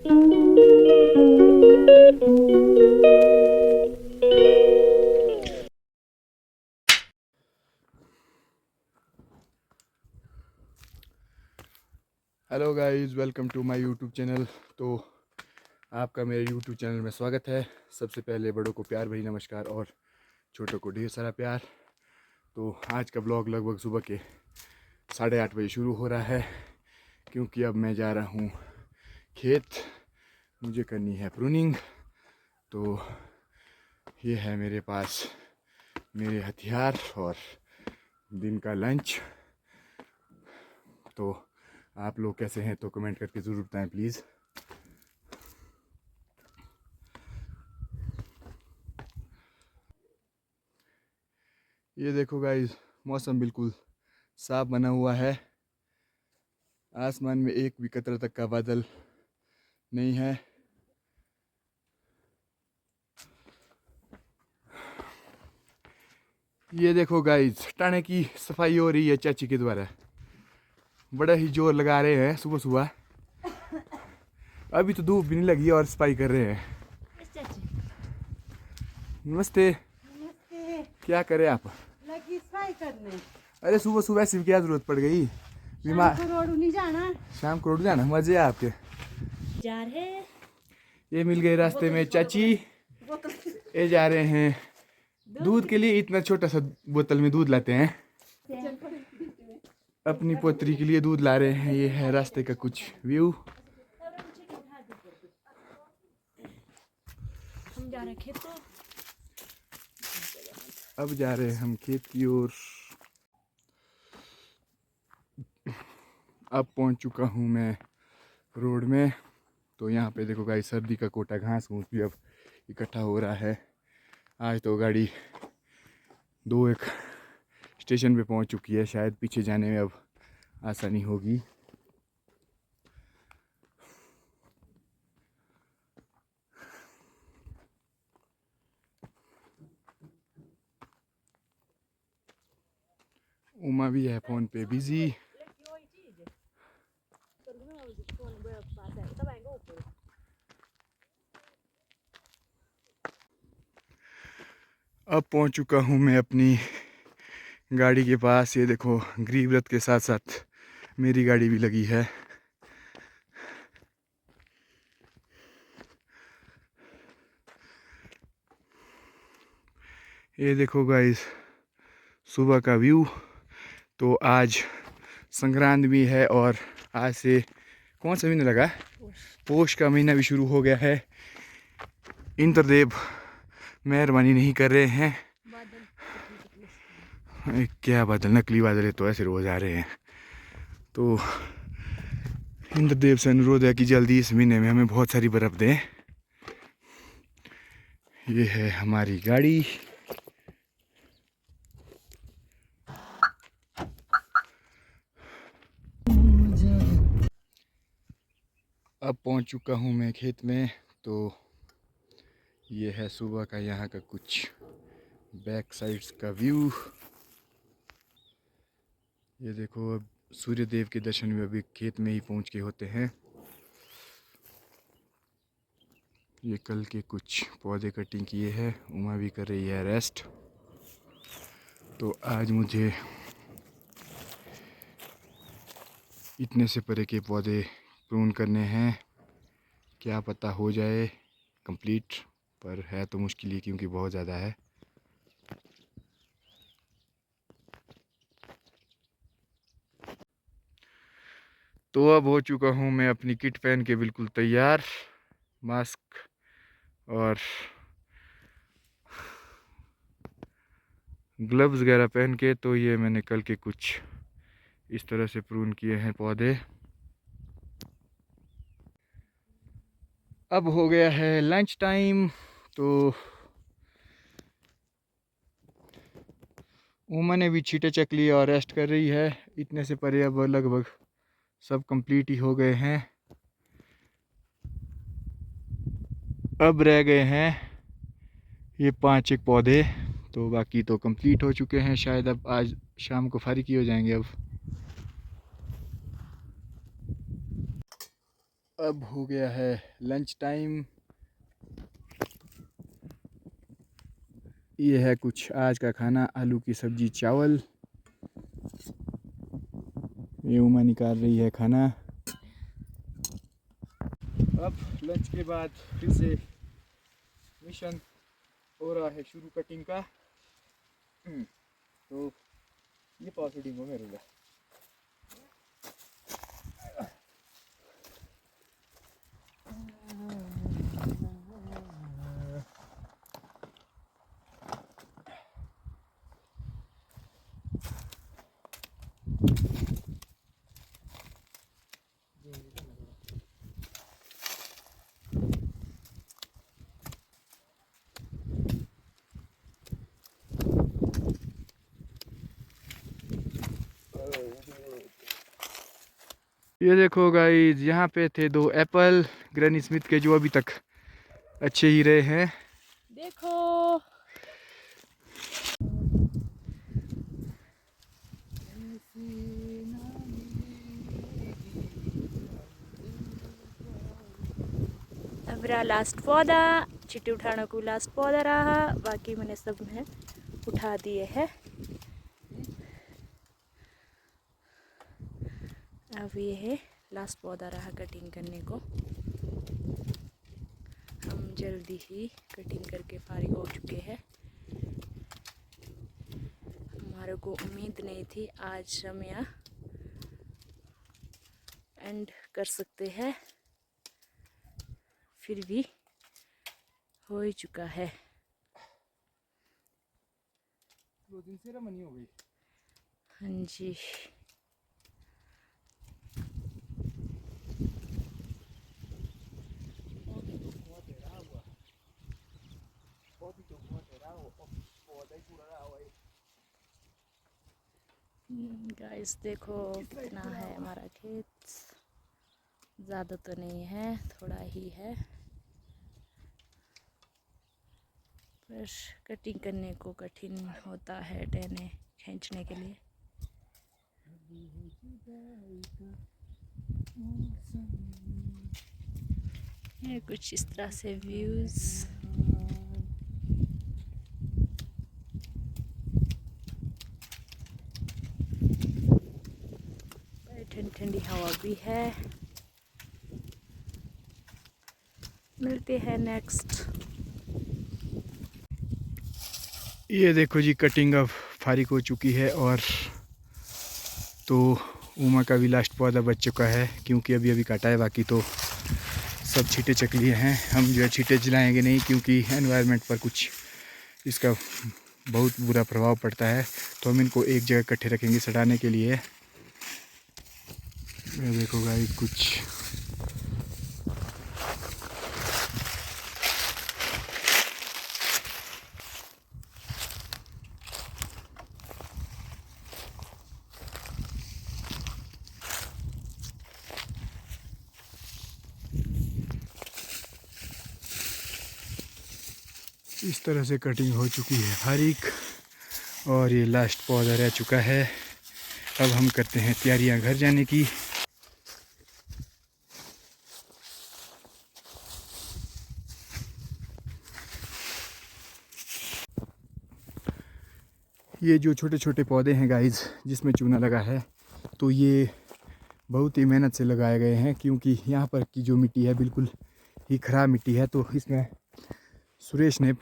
Hello guys, welcome to my YouTube channel. तो आपका मेरे यूट्यूब चैनल में स्वागत है। सबसे पहले बड़ों को प्यार भरी नमस्कार और छोटों को ढेर सारा प्यार। तो आज का ब्लॉग लगभग सुबह के 8:30 बजे शुरू हो रहा है, क्योंकि अब मैं जा रहा हूँ खेत। मुझे करनी है प्रूनिंग। तो ये है मेरे पास मेरे हथियार और दिन का लंच। तो आप लोग कैसे हैं तो कमेंट करके ज़रूर बताएं प्लीज़। ये देखो गाइस, मौसम बिल्कुल साफ बना हुआ है। आसमान में एक भी कतरा तक का बादल नहीं है। ये देखो गाइस, टाणे की सफाई हो रही है चाची के द्वारा। बड़ा ही जोर लगा रहे हैं सुबह सुबह। अभी तो धूप भी नहीं लगी और सफाई कर रहे हैं। नमस्ते। नमस्ते। क्या करें आप? लगी सफाई करने। अरे सुबह सुबह ऐसी क्या जरूरत पड़ गई? बीमार शाम को रोड नहीं जाना। शाम को रोड जाना मजे है आपके। जा रहे ये मिल गए रास्ते में चाची। ये जा रहे हैं दूध के लिए। इतना छोटा सा बोतल में दूध लाते हैं। अपनी पोतरी के लिए दूध ला रहे हैं। ये है रास्ते का कुछ व्यू। हम जा रहे खेत। अब जा रहे हैं हम खेत की ओर। अब पहुंच चुका हूं मैं रोड में। तो यहाँ पे देखो गाइस, सर्दी का कोटा घास फूस भी अब इकट्ठा हो रहा है। आज तो गाड़ी 2-1 स्टेशन पे पहुंच चुकी है। शायद पीछे जाने में अब आसानी होगी। उमा भी है फोन पे बिजी। अब पहुंच चुका हूं मैं अपनी गाड़ी के पास। ये देखो, गरीब रथ के साथ साथ मेरी गाड़ी भी लगी है। ये देखो गाइस, सुबह का व्यू। तो आज संक्रांत भी है और आज से कौन सा महीना लगा? पोष का महीना भी शुरू हो गया है। इंद्रदेव मेहरबानी नहीं कर रहे हैं। क्या बादल, नकली बादल है तो ऐसे रोज आ रहे हैं। तो इंद्रदेव से अनुरोध है कि जल्दी इस महीने में हमें बहुत सारी बर्फ दें। ये है हमारी गाड़ी। अब पहुंच चुका हूं मैं खेत में। तो ये है सुबह का यहाँ का कुछ बैक साइड्स का व्यू। ये देखो, अब सूर्य देव के दर्शन भी अभी खेत में ही पहुंच के होते हैं। ये कल के कुछ पौधे कटिंग किए हैं। उमा भी कर रही है रेस्ट। तो आज मुझे इतने से परे के पौधे प्रून करने हैं। क्या पता हो जाए कंप्लीट, पर है तो मुश्किल ही, क्योंकि बहुत ज़्यादा है। तो अब हो चुका हूँ मैं अपनी किट पहन के बिल्कुल तैयार। मास्क और ग्लव्स वगैरह पहन के। तो ये मैंने कल के कुछ इस तरह से प्रून किए हैं पौधे। अब हो गया है लंच टाइम। तो उमा ने भी छींटे चक लिए और रेस्ट कर रही है। इतने से परे अब लगभग सब कंप्लीट ही हो गए हैं। अब रह गए हैं ये 5-1 पौधे। तो बाकी तो कंप्लीट हो चुके हैं। शायद अब आज शाम को फारिग ही हो जाएंगे। अब हो गया है लंच टाइम। ये है कुछ आज का खाना, आलू की सब्जी चावल। ये उमा निकाल रही है खाना। अब लंच के बाद फिर से मिशन हो रहा है शुरू कटिंग का। तो ये पॉसिटिव हो मेरे लिए। ये देखो गाइस, यहाँ पे थे 2 एप्पल ग्रैनी स्मिथ के जो अभी तक अच्छे ही रहे हैं। देखो अब रहा लास्ट पौधा, चिट्टी उठाने को लास्ट पौधा रहा, बाकी मैंने सब में उठा दिए हैं। अब ये है लास्ट पौधा रहा कटिंग करने को। हम जल्दी ही कटिंग करके फारिग हो चुके हैं। हमारे को उम्मीद नहीं थी आज हम यहाँ एंड कर सकते हैं, फिर भी हो ही चुका है। 2 दिन से रमनी हो गई। हाँ जी, गाइस देखो कितना है हमारा खेत। ज़्यादा तो नहीं है, थोड़ा ही है, पर कटिंग करने को कठिन होता है टहने खींचने के लिए। ये कुछ इस तरह से व्यूज़। ठंडी ठंडी हवा भी है। मिलते हैं नेक्स्ट। ये देखो जी, कटिंग अब फारिग हो चुकी है और तो उमा का भी लास्ट पौधा बच चुका है, क्योंकि अभी अभी काटा है, बाकी तो सब छींटे चक लिए हैं। हम जो है छींटे जलाएंगे नहीं, क्योंकि एनवायरनमेंट पर कुछ इसका बहुत बुरा प्रभाव पड़ता है, तो हम इनको एक जगह इकट्ठे रखेंगे सड़ाने के लिए। ये देखो गाइस कुछ इस तरह से कटिंग हो चुकी है फारिग और ये लास्ट पौधा रह चुका है। अब हम करते हैं तैयारियां घर जाने की। ये जो छोटे छोटे पौधे हैं गाइस, जिसमें चूना लगा है, तो ये बहुत ही मेहनत से लगाए गए हैं, क्योंकि यहाँ पर की जो मिट्टी है बिल्कुल ही ख़राब मिट्टी है। तो इसमें सुरेश ने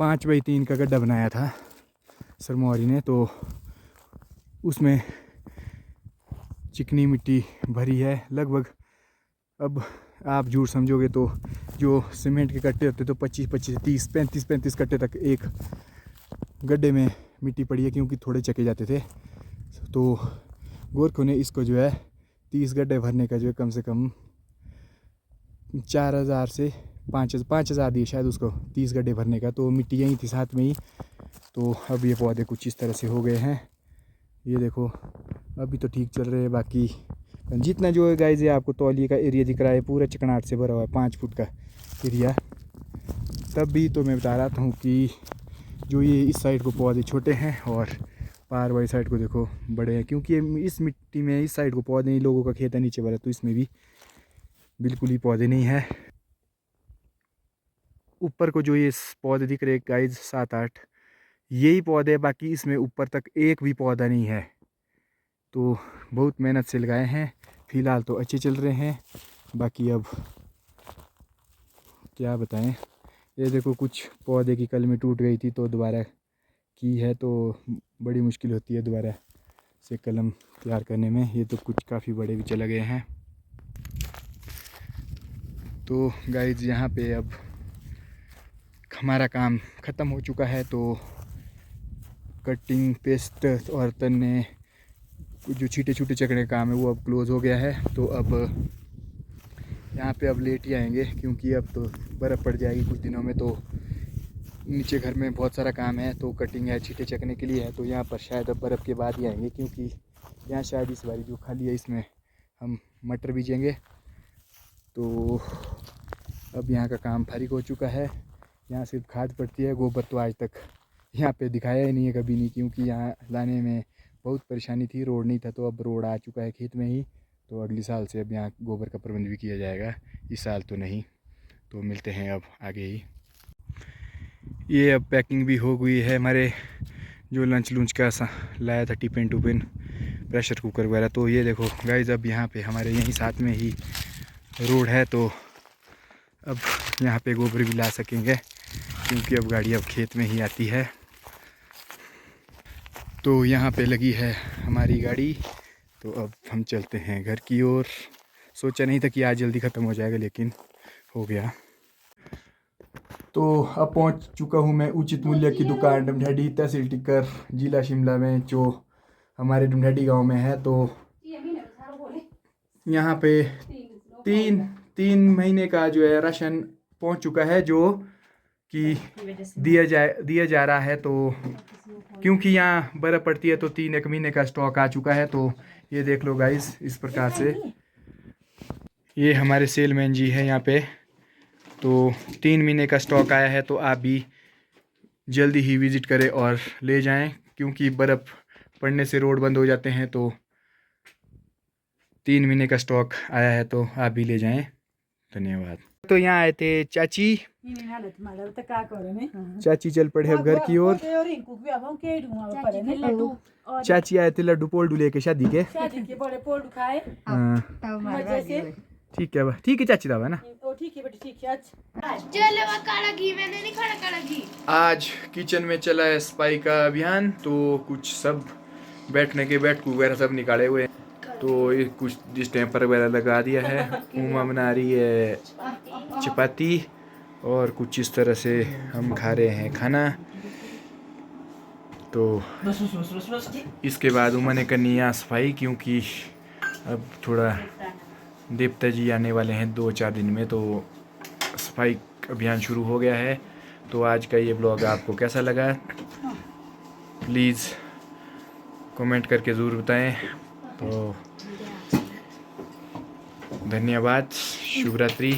5x3 का गड्ढा बनाया था, सरमौरी ने, तो उसमें चिकनी मिट्टी भरी है लगभग। अब आप झूठ समझोगे तो जो सीमेंट के कट्टे होते तो 25-25, 30, 35 कट्टे तक एक गड्ढे में मिट्टी पड़ी है, क्योंकि थोड़े चके जाते थे। तो गोरखों ने इसको जो है 30 गड्ढे भरने का जो है कम से कम 4,000 से 5,000 दिए शायद उसको 30 गड्ढे भरने का। तो मिट्टी यहीं थी साथ में ही। तो अब ये पौधे कुछ इस तरह से हो गए हैं। ये देखो अभी तो ठीक चल रहे हैं, बाकी जितना जो है गाइस, ये आपको तौलिए का एरिया दिख रहा है, पूरा चिकनाहट से भरा हुआ है, 5 फुट का एरिया। तब भी तो मैं बता रहा था कि जो ये इस साइड को पौधे छोटे हैं और पार वाली साइड को देखो बड़े हैं, क्योंकि इस मिट्टी में इस साइड को पौधे, लोगों का खेत है नीचे वाला, तो इसमें भी बिल्कुल ही पौधे नहीं है। ऊपर को जो ये पौधे दिख रहे गाइज 7-8 यही पौधे, बाकी इसमें ऊपर तक एक भी पौधा नहीं है। तो बहुत मेहनत से लगाए हैं, फ़िलहाल तो अच्छे चल रहे हैं। बाकी अब क्या बताएं, ये देखो कुछ पौधे की कलमें टूट गई थी तो दोबारा की है, तो बड़ी मुश्किल होती है दोबारा से कलम तैयार करने में। ये तो कुछ काफ़ी बड़े भी चले गए हैं। तो गाइज यहाँ पे अब हमारा काम ख़त्म हो चुका है। तो कटिंग, पेस्ट और तनने जो छोटे छोटे चकने का काम है वो अब क्लोज़ हो गया है। तो अब यहाँ पे अब लेट ही आएंगे, क्योंकि अब तो बर्फ़ पड़ जाएगी कुछ दिनों में। तो नीचे घर में बहुत सारा काम है, तो कटिंग है, छींटे चकने के लिए है। तो यहाँ पर शायद अब बर्फ़ के बाद ही आएंगे, क्योंकि यहाँ शायद इस बारी जो खाली है इसमें हम मटर बीजेंगे। तो अब यहाँ का काम फारिग हो चुका है। यहाँ सिर्फ खाद पड़ती है, गोबर तो आज तक यहाँ पे दिखाया ही नहीं है कभी नहीं, क्योंकि यहाँ लाने में बहुत परेशानी थी, रोड नहीं था। तो अब रोड आ चुका है खेत में ही। तो अगले साल से अब यहाँ गोबर का प्रबंध भी किया जाएगा, इस साल तो नहीं। तो मिलते हैं अब आगे ही। ये अब पैकिंग भी हो गई है, हमारे जो लंच लूंच का लाया था टिफिन टूपिन, प्रेशर कुकर वगैरह। तो ये देखो गाइस, अब यहाँ पे हमारे यहीं साथ में ही रोड है, तो अब यहाँ पे गोबर भी ला सकेंगे, क्योंकि अब गाड़ी अब खेत में ही आती है। तो यहाँ पे लगी है हमारी गाड़ी। तो अब हम चलते हैं घर की ओर। सोचा नहीं था कि आज जल्दी ख़त्म हो जाएगा, लेकिन हो गया। तो अब पहुँच चुका हूँ मैं उचित मूल्य की दुकान डमढाडी, तहसील टिक्कर, ज़िला शिमला में, जो हमारे डमढाडी गांव में है। तो यहाँ पे तीन महीने का जो है राशन पहुँच चुका है, जो कि दिया जा रहा है। तो क्योंकि यहाँ बर्फ़ पड़ती है तो 3 महीने का स्टॉक आ चुका है। तो ये देख लो गाइस, इस प्रकार से ये हमारे सेलमैन जी है यहाँ पे। तो 3 महीने का स्टॉक आया है, तो आप भी जल्दी ही विज़िट करें और ले जाएं, क्योंकि बर्फ़ पड़ने से रोड बंद हो जाते हैं। तो 3 महीने का स्टॉक आया है, तो आप भी ले जाएं। धन्यवाद। तो यहाँ आए थे चाची चल पड़े अब घर की ओर। चाची आए थे लड्डू पोल्डू लेके शादी के। ठीक है चाची दावा ना। आज किचन में चला है सफाई का अभियान। तो कुछ सब बैठने के बैठकू वगैरह सब निकाले हुए हैं। तो ये कुछ स्टैम्पर वगैरह लगा दिया है। उमा बना रही है चपाती, और कुछ इस तरह से हम खा रहे हैं खाना। तो इसके बाद उमा ने करनी है सफाई, क्योंकि अब थोड़ा देवता जी आने वाले हैं 2-4 दिन में। तो सफाई अभियान शुरू हो गया है। तो आज का ये ब्लॉग आपको कैसा लगा, प्लीज़ कमेंट करके ज़रूर बताएं। तो धन्यवाद, शुभ रात्रि।